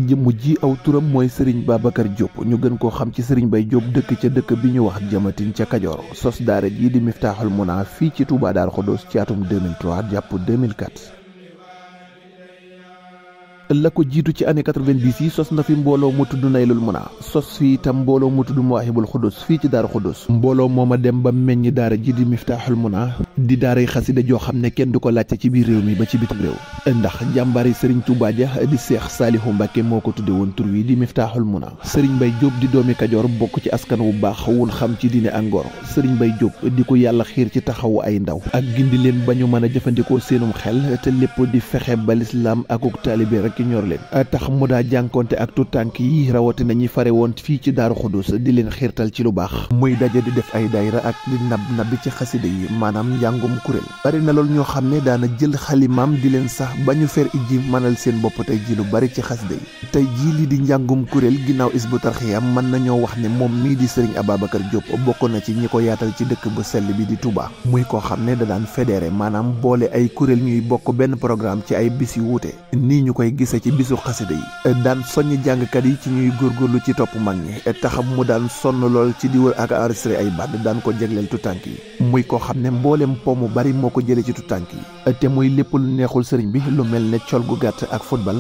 jëmm ji aw turam mooy Serigne Babacar Diop ñu gën koo xam ci Serigne Baye Diop dëkk ca dëkk bi ñu wax Jamatin ca Kajoor sos daara ji di Miftaaxul Muna fii ci Touba Darou Khoudoss ci atum 2003 jàpp 2004. la ko jiitu ci année 90 yi sos na fi mbooloo mu tudd Naylul Muna sos fi itam mbooloo mu tudd Mawahibul Khoudoss fii ci Darou Khoudoss mbooloo mooma dem ba meññi daara ji di Miftaaxul Muna di daaray xasida joo xam ne kenn du ko laajte ci biir réew mi ba ci bitim réew ndax jàmbari Serigne Touba ja di Seex Saalihu Mbàkke moo ko tudde woon tur wi di Miftaaxul Muna Serigne Baye Diop di doomi Kajoor bokk ci askan wu baax wun xam ci diine ak ngor Serigne Baye Diop di ko yàlla xiir ci taxawu ay ndaw ak gindi leen ba ñu mën a jëfandikoo seenum xel te lépp di fexe ba lislaam akuk taalibe rek ñor leen tax mu daa jànkonte ak tutànk yi rawatina ñi fare woon fii ci Darou Khoudoss di leen xiirtal ci lu baax muy daje di def ay daayira ak di nab ci xasida yi maanaam njàngum kuréel bari na loolu ñoo xam ne daana jël xalimaam di leen sax ba ñu fer ijji mënal seen bopp tey ji lu bari ci xasida yi tey jii lii di njàngum kuréel ginnaaw Hizbut Tarqiyyah mën nañoo wax ne moom mii di Serigne Ababacar Diop bokk na ci ñi ko yaatal ci dëkk bu sell bi di Touba muy koo xam ne da daan fédéré maanaam boole ay kuréel ñuy bokk benn programme ci ay bis yu wuute nii ñu koy gise ci bisu xasida yi daan soññ jàngkat yi ci ñuy góorgóorlu ci topp mag ñi taxam mu daan sonn lool ci di wër ak enregistré ay band daan ko jegleel tutànk yi muy koo xam ne mboolem po mu bari moo ko jëlee ci tutànk yi te muy lépp lu neexul sëriñ bi lu mel ne col gu gàtt ak football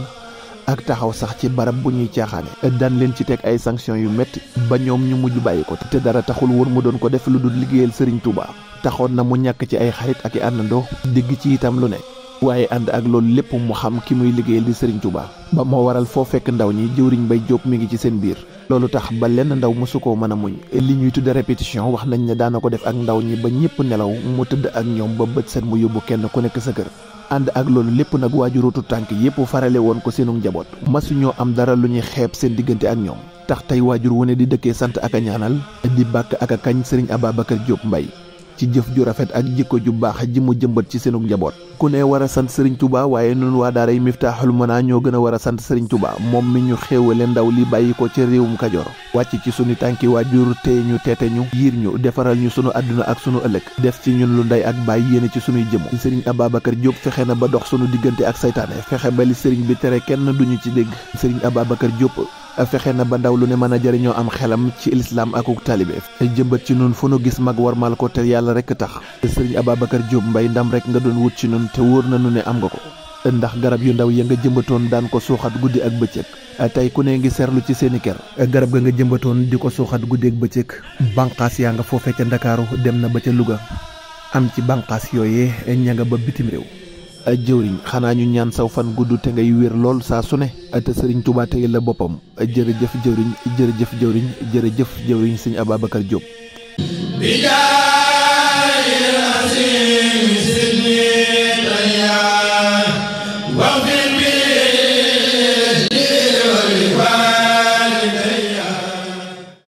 ak taxaw sax ci barab bu ñuy caaxaane daan leen ci teg ay sanctions yu métti ba ñoom ñu mujj bàyyi ko te dara taxul woon mu doon ko def lu dul liggéeyal sëriñ Touba taxoon na mu ñàkk ci ay xarit ak i àndandoo digg ci itam lu ne waaye ànd ak loolu lépp mu xam ki muy liggéeyal di Serigne Touba ba moo waral foo fekk ndaw ñi jëwriñ Baye Diop mi ngi ci seen biir loolu tax ba lenn ndaw mosu koo mën a muñ li ñuy tudde répétition wax nañ ne daana ko def ak ndaw ñi ba ñëpp nelaw mu tëdd ak ñoom ba bët set mu yóbbu kenn ku nekk sa kër ànd ak loolu lépp nag waajurutu tànk yépp farale woon ko seenu njaboot masuñoo am dara lu ñuy xeeb seen diggante ak ñoom tax tey waajur wu ne di dëkkee sant ak a ñaanal di bàkk ak a kañ Serigne Ababacar Diop Mbaye ci jëf ju rafet ak jikko ju baax ji mu jëmbat ci seenu njaboot ku ne war a sant Serigne Touba waaye nun waa daaray Miftaaxul Muna ñoo gën a war a sant Serigne Touba moom mi ñu xéewale ndaw li bàyyi ko ci réewum Kajoor wàcc ci sunu tànki waajur teye ñu teete ñu yiir ñu defaral ñu sunu àdduna ak sunu ëllëg def ci ñun lu ndey ak baay yéene ci sunuy jëmm Serigne Ababacar Diop fexe na ba dox sunu diggante ak saytaane fexe ba li Serigne bi tere kenn duñu ci dégg Serigne Ababacar Diop fexe na ba ndaw lu ne mën a jëriñoo am xelam ci lislaam akuk taalibe jëmbat ci nun fu nu gis mag warmal ko te yàlla rek tax Serigne Ababacar Diop Mbaye ndam rek nga doon wut ci nun te wóor na nu ne am nga ko ndax garab yu ndaw ya nga jëmbatoon daan ko suuxat guddi ak bëccëg tey ku ne ngi seerlu ci seeni kër garab ga nga jëmbatoon di ko suuxat guddi ak bëccëg banqaas yaa nga foofee ca Ndakaaru dem na ba ca Louga am ci banqaas yooyee ña nga ba bitim réew jëwriñ xanaa ñu ñaan saw fan gudd te ngay wér lool saa su ne te Serigne Touba teyel la boppam jërëjëf jëwriñ jërëjëf jëwriñ jërëjëf jëwriñ Serigne Ababacar Diop